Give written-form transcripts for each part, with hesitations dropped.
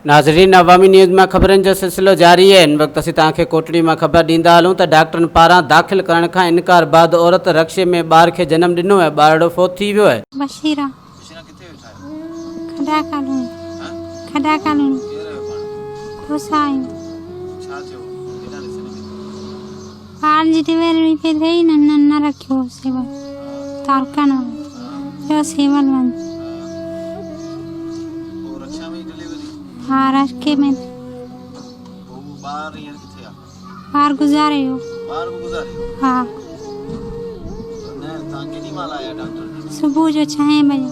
नाज़रीन, अवामी न्यूज़ में ख़बरनि जो सिलसिलो जारी है। इन वक्त असीं तव्हांखे कोटड़ी में ख़बर ॾींदा हलूं त डॉक्टरनि पारां दाख़िल करण खां इनकार बाद औरत रक्शे में ॿार खे जनम ॾिनो है। ॿारड़ो फोत थी वियो है। बशीरा खड़ा कॉलोनी खड़ा कॉलोनी कोसाई ॿार जी डिलीवरी पे थी न रखियो सेवा तारका न जो सेवल वन हाँ रखे में बाहर गुजारे हो हाँ सुबह जो 6 बजे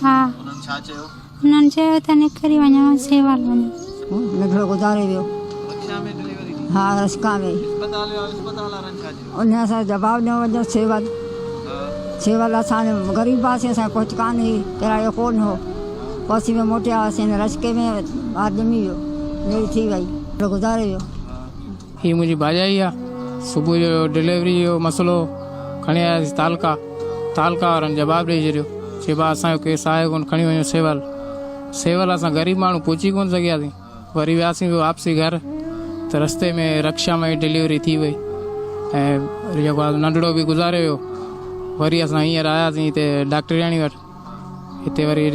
हाँ उन्हनि चयो त निकिरी वञो सेवल वञो नंढड़ो गुज़ारे वियो हाँ रस्का में उन असां जवाबु ॾिनो वञो सेवल असां ग़रीब हुआसीं असां कुझु कान हुई किरायो कोन हो पोसी में मोटिया हुआसीं रस्के में ॿार ॼमी वियो देरी थी वई गुज़ारे वियो ही मुंहिंजी भाॼाई आहे सुबुह जो डिलीवरी जो मसइलो खणी आयासीं तालका वारनि जवाबु ॾेई छॾियो चइबो असांजो केस आहे कोन खणी वञो सेवल असां ग़रीब माण्हू पहुची कोन सघियासीं वरी वियासीं वापसी घर त रस्ते में रक्षा में डिलीवरी थी वई ऐं जेको आहे नंढड़ो बि गुज़ारे वियो वरी असां हींअर आयासीं हिते डॉक्टरियाणी वटि हिते वरी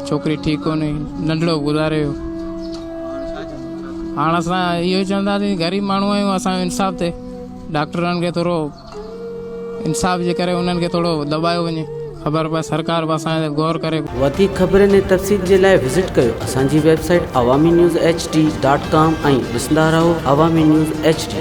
छोकिरी ठीकु कोन हुई नंढड़ो गुज़ारे वियो हाणे असां इहो चवंदासीं ग़रीब माण्हू आहियूं असांजो इंसाफ़ थिए डॉक्टरनि खे थोरो इंसाफ़ जे करे उन्हनि खे थोरो दॿायो वञे ख़बर पए सरकार बि असांजे गौर करे वधीक ख़बरनि ऐं तफ़सील जे लाइ विज़िट कयो असांजी वेबसाइट awamiNewsHD.com ऐं ॾिसंदा रहो अवामी न्यूज़ HD।